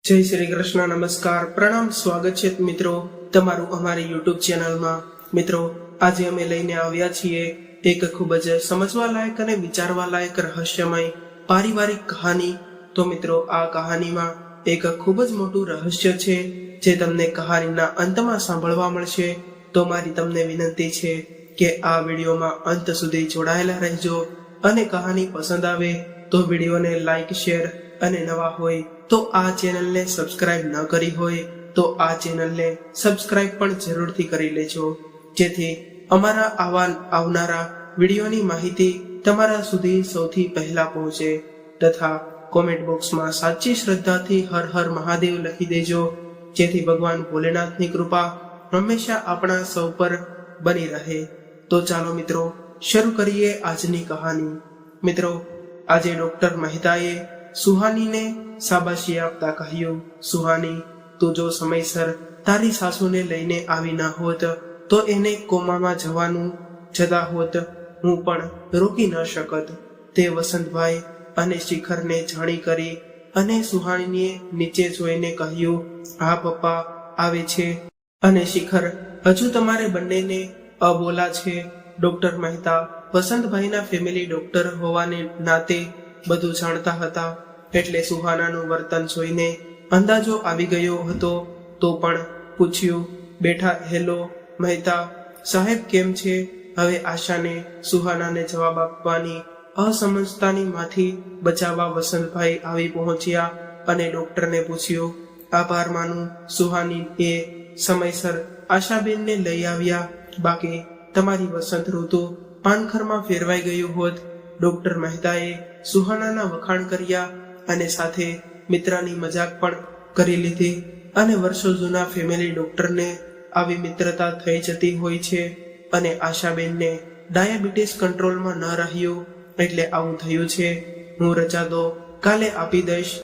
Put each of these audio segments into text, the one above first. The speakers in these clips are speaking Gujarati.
જય શ્રી કૃષ્ણ, નમસ્કાર, પ્રણામ, સ્વાગત છે મિત્રો તમારું અમારી યુટ્યુબ ચેનલમાં। મિત્રો, આજે અમે લઈને આવ્યા છીએ એક ખૂબ જ સમજવા લાયક અને વિચારવા લાયક રહસ્યમય પારિવારિક કહાની। તો મિત્રો, આ કહાનીમાં એક ખૂબ જ મોટું રહસ્ય છે જે તમને કહાનીના અંતમાં સાંભળવા મળશે। તો મારી તમને વિનંતી છે કે આ વિડીયોમાં અંત સુધી જોડાયેલા રહેજો અને કહાની પસંદ આવે તો વિડીયોને લાઈક, શેર અને નવા હોય તો આ ચેનલને સબસ્ક્રાઇબ ન કરી હોય તો આ ચેનલને સબસ્ક્રાઇબ પણ જરૂરથી કરી લેજો, જેથી અમારા આવનારા વિડીયોની માહિતી તમારા સુધી સૌથી પહેલા પહોંચે। તથા કોમેન્ટ બોક્સમાં સાચી શ્રદ્ધાથી હર હર મહાદેવ લખી દેજો, જેથી ભગવાન ભોલેનાથની કૃપા હંમેશા આપણા સૌ પર બની રહે। તો ચાલો મિત્રો, શરૂ કરીએ આજની કહાની। મિત્રો, આજે ડોક્ટર મહેતાએ સુહાનીને શાબાશી આપતા કહ્યું, સુહાની, તું જો સમયસર તારી સાસુને લઈને આવી ના હોત તો એને કોમામાં જતા હોત, હું પણ રોકી ન શકત। તે વસંતભાઈ અને શિખરને જાણી કરી અને સુહાનીને નીચે જોઈને કહ્યું, હા પપ્પા આવે છે અને શિખર, હજુ તમારે બંનેને અબોલા છે। ડોક્ટર મહેતા વસંતભાઈના ફેમિલી ડોક્ટર હોવાને નાતે બધું જાણતા હતા, એટલે સુહાનાનું વર્તન જોઈને અંદાજો આવી ગયો હતો। તો પણ પૂછ્યું, બેઠા, હેલો મહેતા સાહેબ કેમ છે? હવે આશાને સુહાનાને જવાબ આપવાની અસમજતાની માંથી બચાવવા વસંતભાઈ આવી પહોંચ્યા અને ડોક્ટરને પૂછ્યું, આભાર માનું સુહાની એ સમયસર આશાબેનને લઈ આવ્યા, બાકી તમારી વસંત ઋતુ પાનખરમાં ફેરવાઈ ગયું હોત। ડોક્ટર મહેતાએ સુહાનાના વખાણ કર્યા અને સાથે મિત્રની મજાક પણ કરી લીધી અને વર્ષો જૂના ફેમિલી ડોક્ટરને આવી મિત્રતા થઈ જતી હોય છે અને આશાબેનને ડાયાબિટીસ કંટ્રોલમાં ન રહ્યું એટલે આવું થયું છે। હું રજા દો કાલે આપી દઈશ,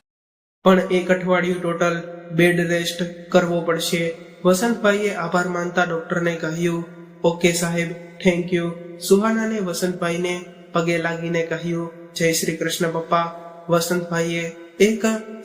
પણ એક અઠવાડિયું ટોટલ બેડ રેસ્ટ કરવો પડશે। વસંતભાઈએ આભાર માનતા ડોક્ટરને કહ્યું, ઓકે સાહેબ, થેન્ક યુ। સુહાનાને વસંતભાઈને પગે લાગીને કહ્યું, જય શ્રી કૃષ્ણ પપ્પા। વસંતભાઈએ એક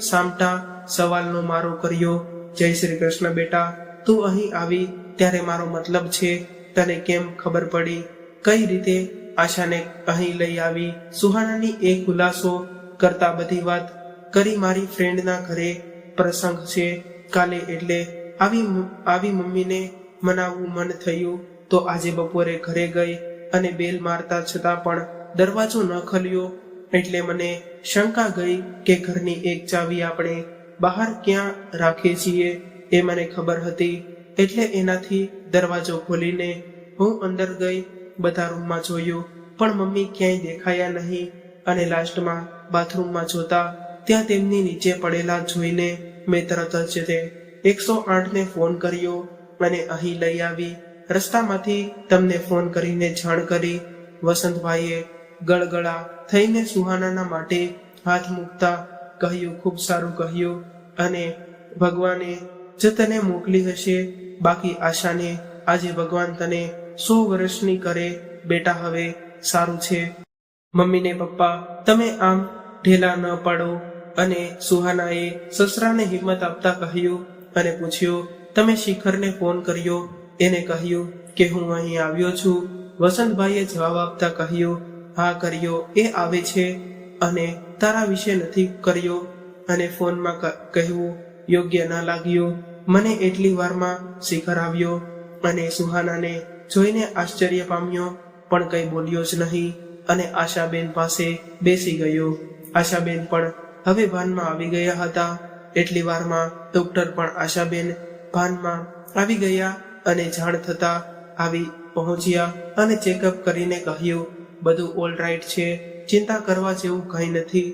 સામટા સવાલનો મારો કર્યો, જય શ્રી કૃષ્ણ બેટા, તું અહીં આવી ત્યારે મારો મતલબ છે, તને કેમ ખબર પડી? કઈ રીતે આશાને અહીં લઈ આવી? સુહાનાની એક ખુલાસો કરતા બધી વાત કરી, મારી ફ્રેન્ડના ઘરે પ્રસંગ છે કાલે, એટલે આવી મમ્મીને મનાવવું મન થયું તો આજે બપોરે ઘરે ગઈ અને બેલ મારતા છતાં પણ દરવાજો ન ખોલ્યો, એટલે મને શંકા ગઈ કે ઘરની એક ચાવી આપણે બહાર ક્યાં રાખીએ છીએ એ મને ખબર હતી, એટલે એનાથી દરવાજો ખોલીને હું અંદર ગઈ, બધા રૂમમાં જોયું પણ મમ્મી ક્યાંય દેખાયા નહીં અને લાસ્ટમાં બાથરૂમમાં જોતા ત્યાં તેમની નીચે પડેલા જોઈને મેં તરત જ તે 108ને ફોન કર્યો અને અહીં લઈ આવી। રસ્તામાંથી તમને ફોન કરીને જાણ કરી। વસંતભાઈએ ગળગળા થઈને સુહાનાના માટે હાથ મૂકતા કહ્યું, ખૂબ સારું કહ્યું, અને ભગવાને જ તને મોકલી હશે, બાકી આશાને આજે ભગવાન તને 100 વર્ષની કરે બેટા, હવે સારું છે। મમ્મીને પપ્પા તમે આમ ઢેલા ન પાડો। અને સુહાનાએ સસરાને હિંમત આપતા કહ્યું અને પૂછ્યું, તમે શિખરને ફોન કર્યો? એને કહ્યું કે હું અહીં આવ્યો છું। વસંતભાઈએ જવાબ આપતા કહ્યું, હા કર્યો, એ આવે છે અને તારા વિશે નથી કર્યો, અને ફોનમાં કહેવું યોગ્ય ન લાગ્યું મને। એટલી વારમાં શિખર આવ્યો અને સુહાનાને જોઈને આશ્ચર્ય પામ્યો પણ કંઈ બોલ્યો જ નહીં અને આશાબેન પાસે બેસી ગયો। આશાબેન પણ હવે ભાનમાં આવી ગયા હતા। એટલી વારમાં ડોક્ટર પણ આશાબેન ભાનમાં આવી ગયા અને જાણ થતા આવી પહોંચ્યા અને ચેકઅપ કરીને કહ્યું, બધું ઓલ રાઈટ છે, ચિંતા કરવા જેવું કંઈ નથી,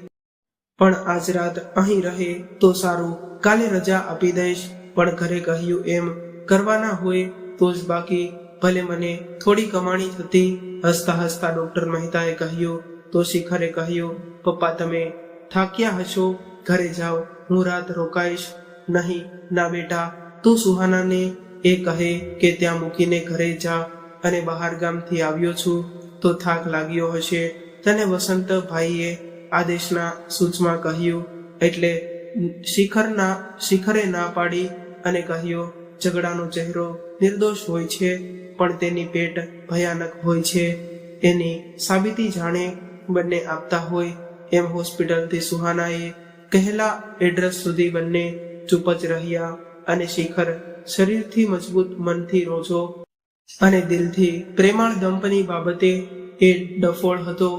પણ આજ રાત અહીં રહે તો સારું, કાલે રજા આપી દઈશ, પણ ઘરે કહ્યું એમ કરવાના હોય તો જ, બાકી ભલે મને થોડી કમાણી થતી। હસતા હસતા ડોક્ટર મહેતાએ કહ્યું, તો શિખરે કહ્યું, પપ્પા તમે થાક્યા હશો, ઘરે જાઓ, હું રાત રોકાઈશ નહીં। ના બેટા, તું સુહાનાને એ કહે કે ત્યાં મૂકીને ઘરે જા, અને બહાર ગામથી આવ્યો છું તો થાક લાગ્યો હશે, તને વસંતભાઈએ આદેશના સૂચમાં કહ્યું, એટલે શિખરે ના પાડી અને કહ્યું, ઝઘડાનો ચહેરો નિર્દોષ હોય છે, પણ તેની પેટ ભયાનક હોય છે. એની સાબિતી જાણે બંને આપતા હોય એમ હોસ્પિટલથી સુહાનાએ કહેલા એડ્રેસ સુધી બંને ચૂપ જ રહ્યા. અને શિખર શરીરથી મજબૂત, મનથી રોજો અને દિલથી પ્રેમાળ દંપની બાબતે એ ડફોળ હતો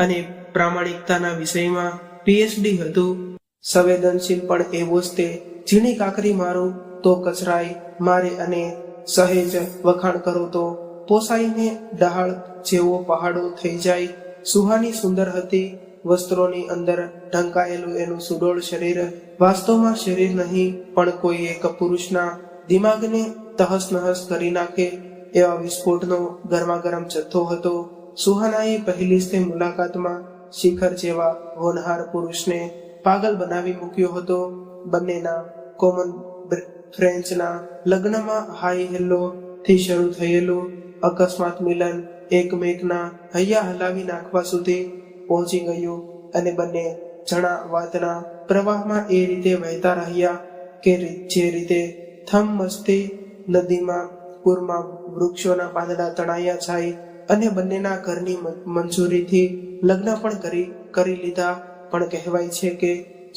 અને પ્રામાણિકતાના વિષયમાં PhD હતું. સંવેદનશીલ પણ એવો જ તે. ઝીણી કાકરી મારું તો કચરાય, મારે અને સહેજ વખાણ કરો તો પોસાઈને ડહાળ જેવો પહાડો થઈ જાય. સુહાની સુંદર હતી. વસ્ત્રોની અંદર ઢંકાયેલું એનું સુડોળ શરીર વાસ્તવમાં શરીર નહીં, પણ કોઈ એક પુરુષના દિમાગને તહસ નહસ કરી નાખે એવા વિસ્ફોટનો ગરમાગરમ જથ્થો હતો. સુહાનાએ પહેલી જ તે મુલાકાતમાં શિખર જેવા હોનહાર પુરુષને પાગલ બનાવી મૂક્યો હતો. બંનેના કોમન ફ્રેન્ચના લગ્નમાં હાઈ હેલ્લો થી શરૂ થયેલું અકસ્માત મિલન એકમેકના હૈયા હલાવી નાખવા સુધી પહોંચી ગયું અને બંને જણા વાતના પ્રવાહમાં એ રીતે વહેતા રહ્યા કે જે રીતે થમમસ્તી નદીમાં પૂરમાં વૃક્ષોના પાંદડા તણાયા જાય. અને બંનેના ઘરની મંજૂરીથી લગ્ન પણ કરી લીધા. પણ કહેવાય છે કે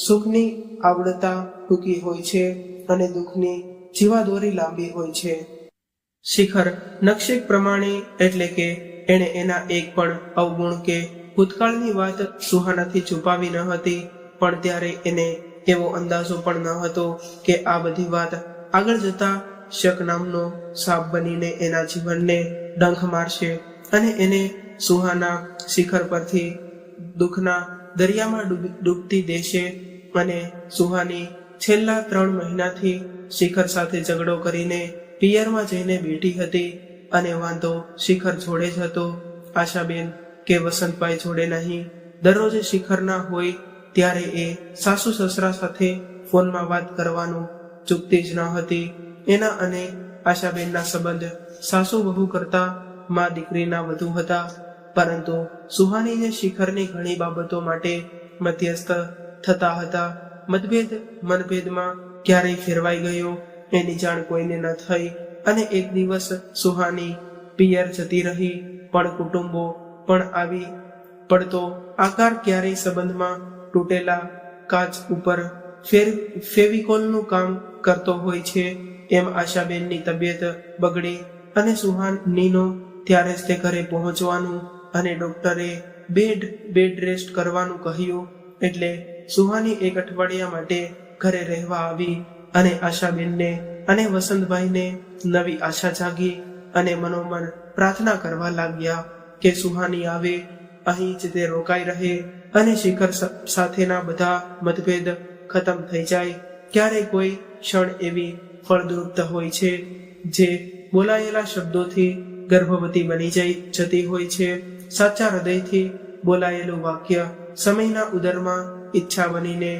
સુખની આવડતા ટૂંકી હોય છે અને દુઃખની જીવાદોરી લાંબી હોય છે. શિખર નકશે પ્રમાણે, એટલે કે એણે એના એક પણ અવગુણ કે ભૂતકાળની વાત સુહાનાથી છુપાવી ન હતી. પણ ત્યારે એને એવો અંદાજો પણ ન હતો કે આ બધી વાત આગળ જતા શક નામનો સાપ બનીને એના જીવનને ડંખ મારશે અને એને સુહાના શિખર પરથી દુઃખના દરિયામાં ડૂબતી દેશે. અને સુહાની છેલ્લા 3 મહિનાથી શિખર સાથે ઝઘડો કરીને પિયરમાં જઈને બેઠી હતી અને વાંધો શિખર જોડે જ હતો, આશાબેન કે વસંતભાઈ જોડે નહીં. દરરોજ શિખરના હોય ત્યારે એ સાસુ સસરા સાથે ફોનમાં વાત કરવાનું ચૂકતી જ ન હતી. એના અને આશાબેનના સંબંધ સાસુ વહુ કરતા મા દીકરીના વધુ હતા. પરંતુ સુહાનીને શિખરની ઘણી બાબતો માટે મધ્યસ્થ થતા હતા. મનભેદમાં ક્યારેય ફેરવાઈ ગયો એની જાણ કોઈને ન થઈ. અને એક દિવસ સુહાની પિયર જતી રહી, પણ કુટુંબો પણ આવી પડતો આકાર ક્યારેય સંબંધમાં તૂટેલા કાચ ઉપર ફેવિકોલનું કામ કરતો હોય છે એમ આશાબેનની તબિયત બગડી અને સુહાનીનો ત્યારે જ તે ઘરે પહોંચવાનું અને ડોક્ટરે બેડ રેસ્ટ કરવાનું કહ્યું. એટલે સુહાની 1 અઠવાડિયા માટે ઘરે રહેવા આવી અને આશાબેનને અને વસંતભાઈને નવી આશા જાગી અને મનોમન પ્રાર્થના કરવા લાગ્યા કે સુહાની આવે, અહીં જ તે રોકાઈ રહે અને શિખર સાથેના બધા મતભેદ ખતમ થઈ જાય. ક્યારેય કોઈ ક્ષણ એવી ફળદ્રુપ હોય છે જે બોલાયેલા શબ્દોથી ગર્ભવતી બની જતી હોય છે. સાચા હૃદયથી બોલાયેલું વાક્ય સમયના ઉદરમાં ઈચ્છા બનીને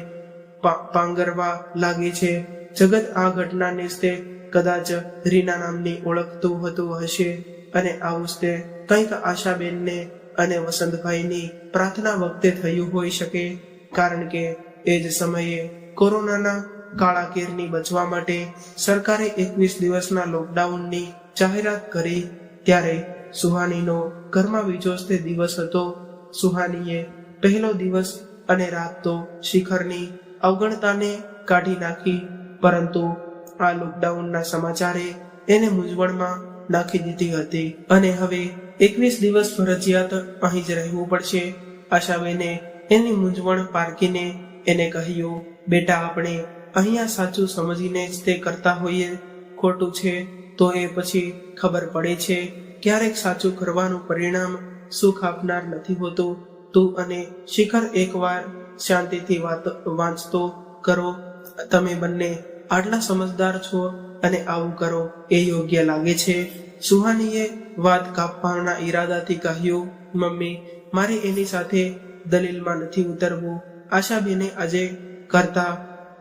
પાંગરવા લાગે છે. જગત આ ઘટનાને તે કદાચ રીના નામની ઓળખતું હતું હશે અને આવું તે કંઈક આશાબેનને અને વસંતભાઈની પ્રાર્થના વખતે થયું હોઈ શકે. કારણ કે એ જ સમયે કોરોનાના કાળા કેરની બચવા માટે સરકારે 21 દિવસના લોકડાઉનની જાહેરાત કરી. ત્યારે સુહાનીનો ઘરમાં બીજો જ તે દિવસ હતો. સુહાનીએ પહેલો દિવસ અને રાત તો શિખરની અવગણતાને કાઢી નાખી, પરંતુ આ લોકડાઉનના સમાચારે એને મૂંઝવણમાં નાખી દીધી હતી અને હવે 21 દિવસ ફરજિયાત અહીં જ રહેવું પડશે. આશાબેને એની મૂંઝવણ પારખીને એને કહ્યું, બેટા, આપણે અહીંયા સાચું સમજીને જ તે કરતા હોઈએ, ખોટું છે તો એ પછી ખબર પડે છે. ક્યારેક સાચું કરવાનું પરિણામ સુખ આપનાર નથી હોતું. તું અને શિખર એકવાર શાંતિથી વાંચતો કરો. તમે બંને આટલા સમજદાર છો અને આવું કરો એ યોગ્ય લાગે છે. સુહાનીએ વાત કાપવાના ઈરાદાથી કહ્યું, મમ્મી, મારે એની સાથે દલીલમાં નથી ઉતરવું. આશાબેને આજે કરતા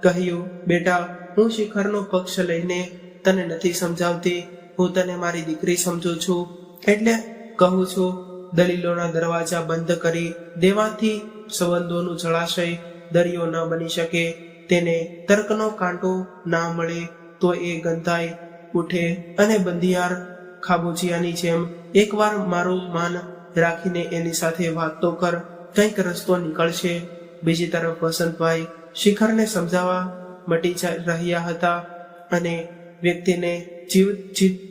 કહ્યું, બેટા, હું શિખરનો પક્ષ લઈને તને નથી સમજાવતી, હું તને મારી દીકરી સમજું છું. એટલે કહું છું, દલીલોના દરવાજા બંધ કરી દેવાથી સંબંધોનું જળાશય દરિયો ન બની શકે. તેને તર્કનો કાંટો ના મળે તો એ ગંધાઈ ઉઠે અને બંધિયાર ખાબોચિયાની જેમ એકવાર મારું માન રાખીને એની સાથે વાત તો કર, કંઈક રસ્તો નીકળશે. બીજી તરફ વસંતભાઈ શિખરને સમજાવવા મટી રહ્યા હતા અને વ્યક્તિને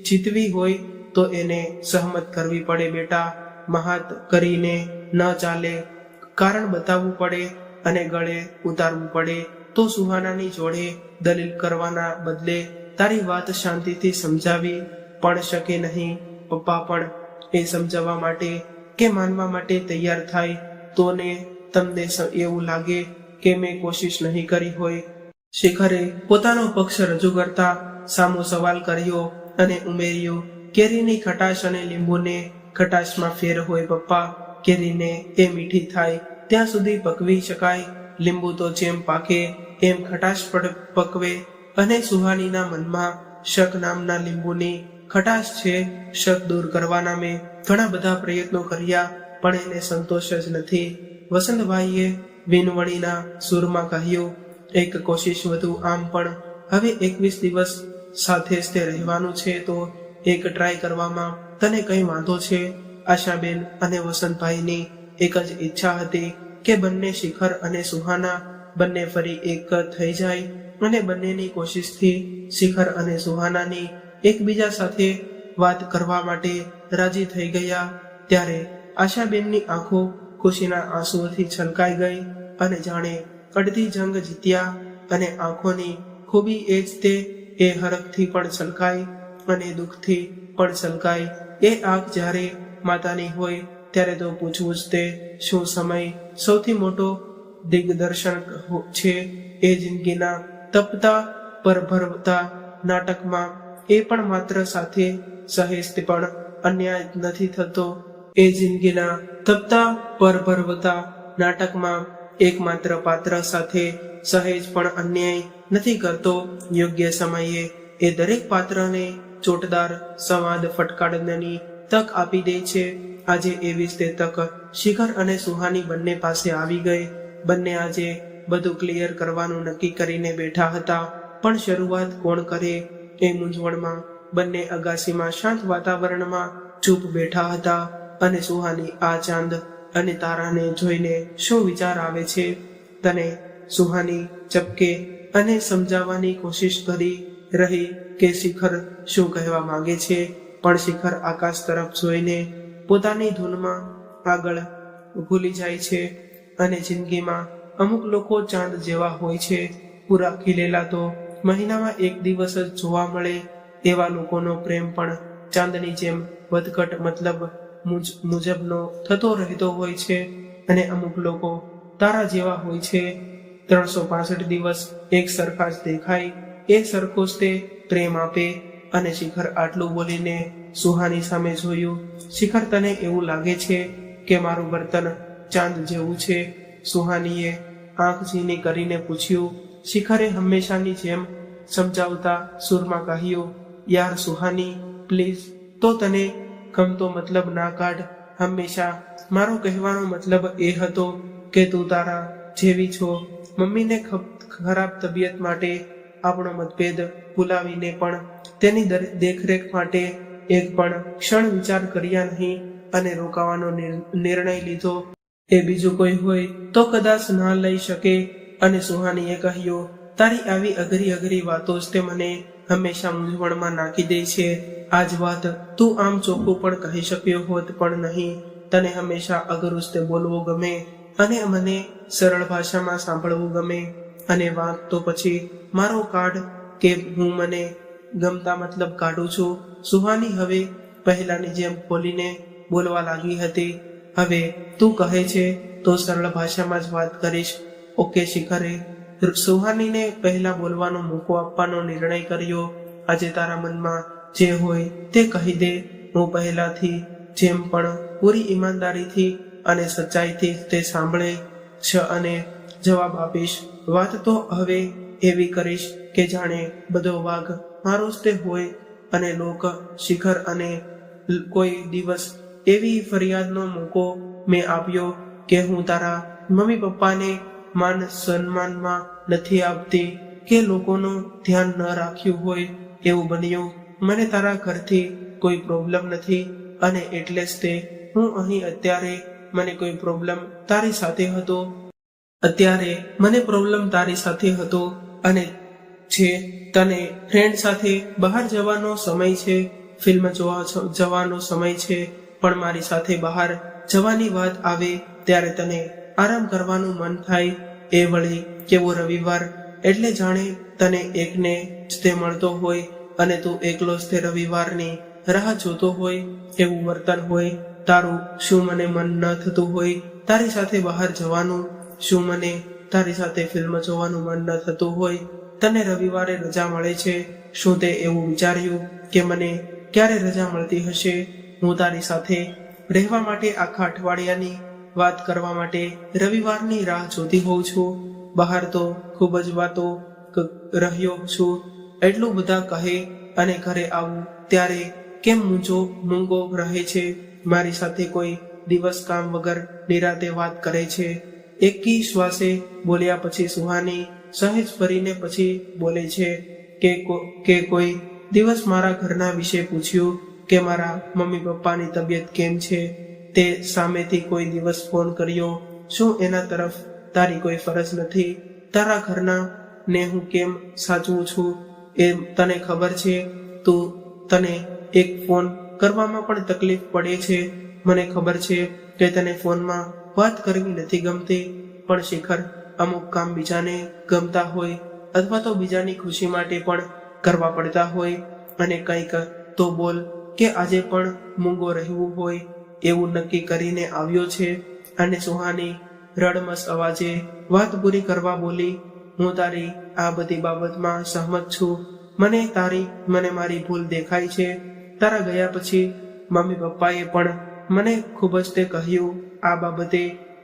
જીતવી હોય તો એને સહમત કરવી પડે બેટા. મહાત કરીને ન ચાલે, કારણ બતાવવું પડે અને ગળે ઉતારવું પડે. તો સુહાનાની જોડે દલીલ કરવાના બદલે તારી વાત શાંતિથી સમજાવી પણ શકે નહીં. પપ્પા પણ એ સમજાવવા માટે કે માનવા માટે તૈયાર થાય તો ને તમને એવું લાગે કે મેં કોશિશ નહીં કરી હોય. શિખરે પોતાનો પક્ષ રજૂ કરતા સામો સવાલ કર્યો અને ઉમેર્યું, કેરીની ખટાશ અને લીંબુને ખટાશમાં ફેર હોય પપ્પા. કેરીને એ મીઠી થાય ત્યાં સુધી પકવી શકાય, લીંબુ તો જેમ પાકે એમ ખટાશ પકવે. અને સુહાનીના મનમાં શક નામના લીંબુની ખટાશ છે. શક દૂર કરવાના મેં ઘણા બધા પ્રયત્નો કર્યા પણ એને સંતોષ જ નથી. વસંતભાઈએ વિનવણીના સૂરમાં કહ્યું, એક કોશિશ વધુ. આમ પણ હવે 21 દિવસ સાથે જ તે રહેવાનું છે તો એક ટ્રાય કરવામાં તને કઈ વાંધો છે? આશાબેન અને વસંતભાઈની એક જ ઈચ્છા હતી કે બંને શિખર અને સુહાના બંને ફરી એક થઈ જાય અને બંનેની કોશિશથી શિખર અને સુહાનાની એકબીજા સાથે વાત કરવા માટે રાજી થઈ ગયા. ત્યારે આશાબેનની આંખો ખુશીના આંસુઓથી છલકાઈ ગઈ અને જાણે અડધી જંગ જીત્યા. અને આંખોની ખૂબી એ જ તે એ હરખથી પણ છલકાય અને દુઃખથી પણ છલકાય. એ આંખ જ્યારે માતાની હોય ત્યારે તો પૂછવું જ તે. શું સમય સૌથી મોટો દિગ્દર્શન છે એ જિંદગીના તપતા પરભરતા નાટકમાં. એ પણ માત્ર સાથે સહેજ પણ અન્યાય નથી થતો. એ જિંદગીના તપતા પરભરતા નાટકમાં એકમાત્ર પાત્ર સાથે સહેજ પણ અન્યાય નથી કરતો. યોગ્ય સમયે એ દરેક પાત્રને ચોટદાર સંવાદ ફટકારવાની તક આપી દે છે. આજે એવી જ તે તક શિખર અને સુહાની બંને પાસે આવી ગઈ. બંને આજે બધું ક્લિયર કરવાનું નક્કી કરીને બેઠા હતા પણ શરૂઆત કોણ કરે એ મૂંઝવણમાં બંને અગાસીમાં શાંત વાતાવરણમાં ચૂપ બેઠા હતા. અને સુહાની આ ચાંદ અને તારાને જોઈને શું વિચાર આવે છે તને? સુહાની ચપકે અને સમજાવવાની કોશિશ કરી રહી કે શિખર શું કહેવા માંગે છે પણ શિખર આકાશ તરફ જોઈને પોતાની ધૂનમાં આગળ ભૂલી જાય છે. અને જિંદગીમાં અમુક લોકો ચાંદ જેવા હોય છે, પૂરા ખીલેલા તો મહિનામાં એક દિવસ જ જોવા મળે. એવા લોકોનો પ્રેમ પણ ચાંદની જેમ વધઘટ મતલબ મુજબનો થતો રહેતો હોય છે. અને અમુક લોકો તારા જેવા હોય છે, 365 દિવસ એક સરખા જ દેખાય. એ સરખો જ તે પ્રેમ આપે. અને શિખર આટલું બોલીને સુહાની સામે જોયું. શિખર, તને એવું લાગે છે કે મારું વર્તન ચાંદ જેવું છે? સુહાનીએ આંખ ઝીણી કરીને પૂછ્યું. શિખરે હંમેશાની જેમ સમજાવતા સૂરમાં કહ્યું, યાર સુહાની પ્લીઝ, તો તને ગમતો મતલબ ના કાઢ. હંમેશા મારો કહેવાનો મતલબ એ હતો કે તું તારા જેવી છો. મમ્મીને ખરાબ તબિયત માટે આપણો મતભેદ ભૂલાવીને પણ તેની દેખરેખ માટે એક પણ ક્ષણ વિચાર કર્યા નહીં અને રોકાવાનો નિર્ણય લીધો. એ બીજું કોઈ હોય તો કદાચ ના લઈ શકે. અને સુહાનીએ કહ્યું, તારી આવી અઘરી વાતો જ તે મને હંમેશા મૂંઝવણમાં નાખી દે છે. આજ વાત તું આમ ચોખ્ખું પણ કહી શક્યો હોત પણ નહીં. તને હંમેશા અઘરું જ તે બોલવું ગમે અને મને સરળ ભાષામાં સાંભળવું ગમે. અને વાત તો પછી મારો કાઢ કે હું મને ગમતા મતલબ કાઢું છું. સુહાની હવે પહેલાની જેમ ખોલીને બોલવા લાગી હતી. હવે તું કહે છે તો સરળ ભાષામાં જ વાત કરીશ. ઓકે. શિખરે સુહાનીને પહેલા બોલવાનો મોકો આપવાનો નિર્ણય કર્યો. આજે તારા મનમાં જે હોય તે કહી દે. હું પહેલાથી જેમ પણ પૂરી ઈમાનદારીથી અને સચ્ચાઈથી તે સાંભળે છે અને જવાબ આપીશ. વાત તો હવે એવી કરીશ કે જાણે બધો વાઘ મારો જ તે હોય. અને લોક શિખર અને કોઈ દિવસ એવી ફરિયાદનો મોકો મેં આપ્યો કે હું તારા મમ્મી પપ્પાને માન સન્માનમાં નથી આપતી કે લોકોનું ધ્યાન ન રાખ્યું હોય એવું બન્યું. મને તારા ઘરથી કોઈ પ્રોબ્લેમ નથી અને એટલે જ તે હું અહીં અત્યારે મને કોઈ પ્રોબ્લેમ તારી સાથે હતો અને છે તને ફ્રેન્ડ સાથે બહાર જવાનો સમય છે, ફિલ્મ જોવા જવાનો સમય છે, પણ મારી સાથે બહાર જવાની વાત આવે ત્યારે તને આરામ કરવાનું મન થાય. એ વળી કેવો રવિવાર, એટલે જાણે તને એકને જ તે મળતો હોય અને તું એકલો જ તે રવિવારની રાહ જોતો હોય એવું વર્તન હોય તારું. શું મને મન ન થતું હોય તારી સાથે બહાર જવાનું? શું મને તારી સાથે ફિલ્મ જોવાનું મન ન થતું હોય? તને રવિવારે રજા મળે છે, શું તે એવું વિચાર્યું કે મને ક્યારે રજા મળતી હશે? હું તારી સાથે રહેવા માટે આખા અઠવાડિયાની વાત કરવા માટે રવિવારની રાહ જોતી હોઉં છું. બહાર તો ખૂબ જ વાતો રહ્યો છું, એટલું બધા કહે અને ઘરે આવું ત્યારે કેમ મૂંગો રહે છે? મારી સાથે કોઈ દિવસ કામ વગર નિરાતે વાત કરે છે? એકી શ્વાસે બોલ્યા પછી સુહાની સહેજ ફરીને પછી બોલે છે કે કોઈ દિવસ મારા ઘરના વિશે પૂછ્યું કે મારા મમ્મી પપ્પાની તબિયત કેમ છે? તે સામેથી કોઈ દિવસ ફોન કર્યો? શું એના તરફ તારી કોઈ ફરજ નથી? તારા ઘરના ને હું કેમ સાચવું છું એ તને ખબર છે? તને એક ફોન કરવામાં પણ તકલીફ પડે છે. મને ખબર છે કે તને ફોનમાં વાત કરવી નથી ગમતી, પણ શિખર, અમુક કામ બીજાને ગમતા હોય અથવા તો બીજાની ખુશી માટે પણ કરવા પડતા હોય અને કંઈક તો બોલ કે આજે પણ મૂંગો રહેવું હોય એવું નક્કી કરીને આવ્યો છે. અને સુહાની રડમસ અવાજે વાત પૂરી કરવા બોલી, હું તારી આ બધી બાબતમાં સહમત છું. મને મારી ભૂલ દેખાય છે. તારા ગયા પછી મમ્મી પપ્પાએ પણ મને ખૂબ જ તે કહ્યું આ બાબતે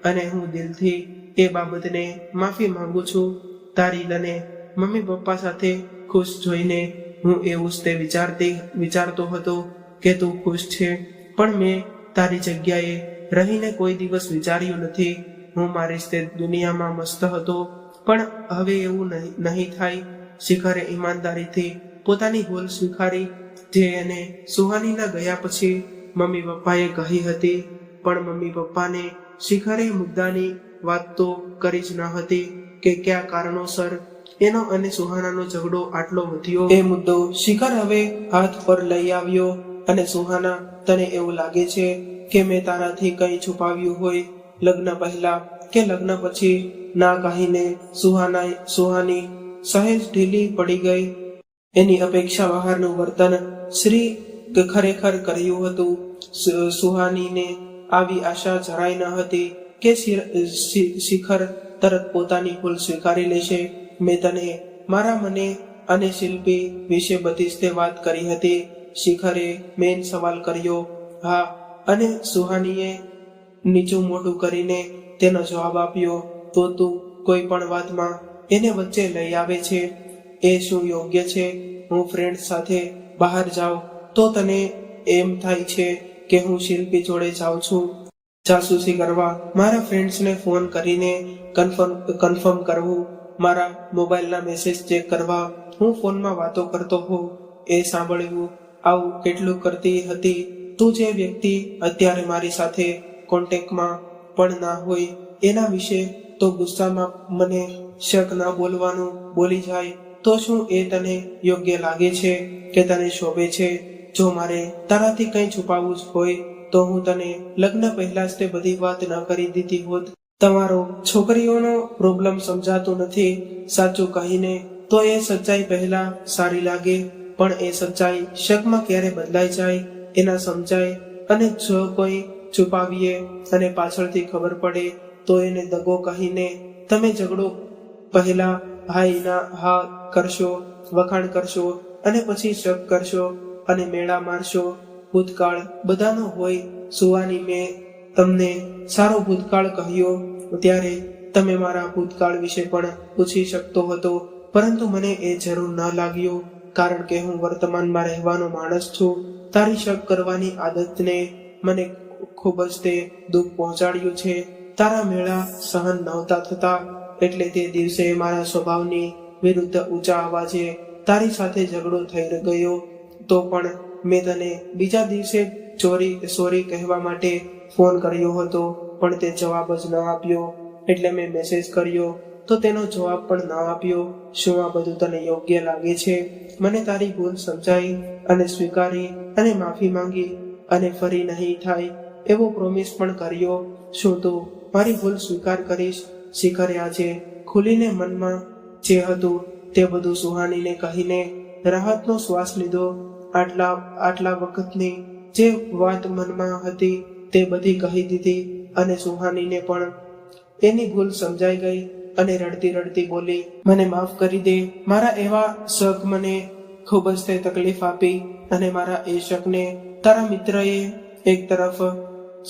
અને હું દિલથી એ બાબતને માફી માંગુ છું. તારી અને મમ્મી પપ્પા સાથે ખુશ જોઈને હું એવું જ તે વિચારતો હતો કે તું ખુશ છે, પણ મેં તારી જગ્યાએ રહીને કોઈ દિવસ વિચાર્યું નથી. હું મારી જ તે દુનિયામાં મસ્ત હતો, પણ હવે એવું નહીં થાય. શિખરે ઈમાનદારીથી પોતાની ભૂલ સ્વીકારી જે એને સુહાનીના ગયા પછી મમ્મી પપ્પાએ કહી હતી, પણ મમ્મી પપ્પાને શિખરે મુદ્દાની વાત તો કરી જ ન હતી કે કયા કારણોસર એનો અને સુહાનાનો ઝઘડો આટલો વધ્યો. એ મુદ્દો શિખર હવે હાથ પર લઈ આવ્યો. અને સુહાના, તને એવું લાગે છે કે મેં તારાથી કંઈ છુપાવ્યું હોય? લગ્ન પહેલા કે લગ્ન પછી ના કહીને સુહાની સહેજ ઢીલી પડી ગઈ. એની અપેક્ષા બહારનું વર્તન શ્રી ખરેખર કર્યું હતું. સુહાનીને આવી આશા જરાય ન હતી કે શિખર તરત પોતાની ભૂલ સ્વીકારી લેશે. મેં તને મારા મને અને શિલ્પી વિશે બધી જ તે વાત કરી હતી. શિખરે મેન સવાલ કર્યો. હા, અને સુહાનીએ નીચું મોઢું કરીને તેનો જવાબ આપ્યો. તો તું કોઈ પણ વાતમાં એને વચ્ચે લઈ આવે છે, એ શું યોગ્ય છે? હું ફ્રેન્ડ સાથે બહાર જાઉં તો તને એમ થાય છે કે હું શિલ્પી જોડે જાઉં છું જાસૂસી કરવા, મારા ફ્રેન્ડ્સને ફોન કરીને કન્ફર્મ કરવું, મારા મોબાઈલના મેસેજ ચેક કરવા, હું ફોનમાં વાતો કરતો હોઉં એ સાંભળવું. આવું કેટલું કરતી હતી તું? જે વ્યક્તિ અત્યારે મારી સાથે કોન્ટેક્ટમાં પણ ના હોય એના વિશે તો ગુસ્સામાં મને શક ના બોલવાનું બોલી જાય તો શું એ તને યોગ્ય લાગે છે કે તને શોભે છે? જો મારે તારાથી કંઈ છુપાવવું જ હોય તો હું તને લગ્ન પહેલા જ તે બધી વાત ન કરી દીધી હોત. તમારો છોકરીઓનો પ્રોબ્લેમ સમજાતો નથી. સાચું કહીને તો એ સચ્ચાઈ પહેલા સારી લાગે, પણ એ સચ્ચાઈ શકમાં ક્યારે બદલાઈ જાય એના સમજાય. અને જો કોઈ છુપાવીએ અને પાછળથી ખબર પડે તો એને દગો કહીને તમે ઝઘડો પહેલા હા કરશો, વખાણ કરશો અને પછી શક કરશો અને મેળા મારશો. ભૂતકાળ બધાનો હોય. સુવાની, મેં તમને સારો ભૂતકાળ કહ્યો ત્યારે તમે મારા ભૂતકાળ વિશે પણ પૂછી શકતો હતો, પરંતુ મને એ જરૂર ન લાગ્યો કારણ કે હું વર્તમાનમાં રહેવાનો માણસ છું. તારી શક કરવાની આદતને મને ખૂબ જ તે દુઃખ પહોંચાડ્યું છે. તારા મેળા સહન નહોતા થતા એટલે તે દિવસે મારા સ્વભાવની વિરુદ્ધ ઊંચા અવાજે તારી સાથે ઝઘડો થઈ ગયો. તો પણ મેં તને બીજા દિવસે સોરી કહેવા માટે ફોન કર્યો હતો, પણ તે જવાબ જ ન આપ્યો. એટલે મેં મેસેજ કર્યો તો તેનો જવાબ પણ ન આપ્યો. શું આ બધું તને યોગ્ય લાગે છે? મને તારી ભૂલ સમજાઈ અને સ્વીકારી અને માફી માંગી અને ફરી નહીં થાય એવો પ્રોમિસ પણ કર્યો. શું તું મારી ભૂલ સ્વીકાર કરીશ? શિખરે આજે ખુલીને મનમાં જે હતું તે બધું સુહાનીને કહીને રાહતનો શ્વાસ લીધો. આટલા વખતની જે વાત મનમાં હતી તે બધી કહી દીધી અને સુહાનીને પણ એની ભૂલ સમજાઈ ગઈ અને રડતી રડતી બોલી, મને માફ કરી દે. મારા એવા શક મને ખૂબ જ તે તકલીફ આપી અને મારા એ શકને તારા મિત્રએ એક તરફ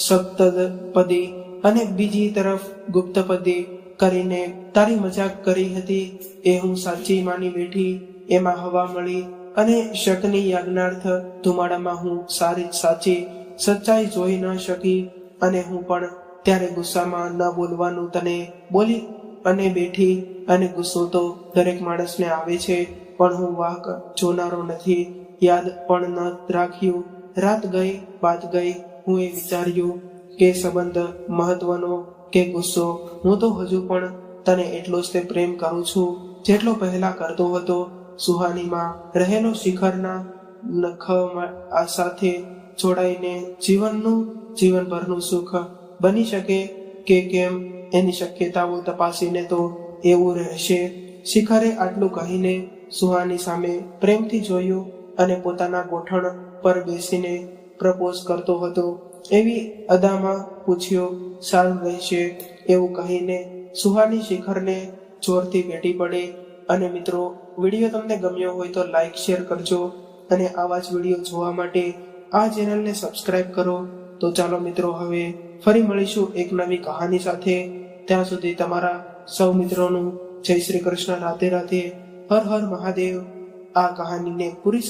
સપ્તપદી અને બીજી તરફ ગુપ્તપદી કરીને તારી મજાક કરી હતી એ હું સાચી માની બેઠી. એમાં હવા મળી અને શકની યાજ્ઞાર્થ ધુમાડામાં હું સાચી સચ્ચાઈ જોઈ ન શકી અને હું પણ ત્યારે ગુસ્સામાં ન બોલવાનું તને બોલી અને બેઠી. અને ગુસ્સો તો દરેક માણસને આવે છે, પણ હું વાક જોનારો નથી. યાદ પણ ન રાખ્યું. રાત ગઈ બાદ ગઈ. હું એ વિચાર્યું કે સંબંધ મહત્વનો કે ગુસ્સો. હું તો હજુ પણ તને એટલો જ તે પ્રેમ કરું છું જેટલો પહેલા કરતો હતો. સુહાનીમાં રહેલો શિખરના નખ આ સાથે જોડાઈને જીવનભરનું સુખ બની શકે કે કેમ એની શક્યતાઓ તપાસીને તો એવું રહેશે. શિખરે આટલું કહીને સુહાની સામે પ્રેમથી જોયું અને પોતાના ગોઠણ પર બેસીને પ્રપોઝ કરતો હતો એવી અદામાં પૂછ્યું, સારું રહેશે એવું કહીને સુહાની શિખરને જોરથી ભેટી પડે. અને મિત્રો, વિડીયો તમને ગમ્યો હોય તો લાઈક શેર કરજો અને આવા જ વિડીયો જોવા માટે આ ચેનલને સબસ્ક્રાઇબ કરો. તો ચાલો મિત્રો, હવે ફરી મળીશું એક નવી કહાની સાથે. ત્યાં સુધી તમારા સૌ મિત્રોનું જય શ્રી કૃષ્ણ, રાધે રાધે, હર હર મહાદેવ. આ કહાનીને પૂરી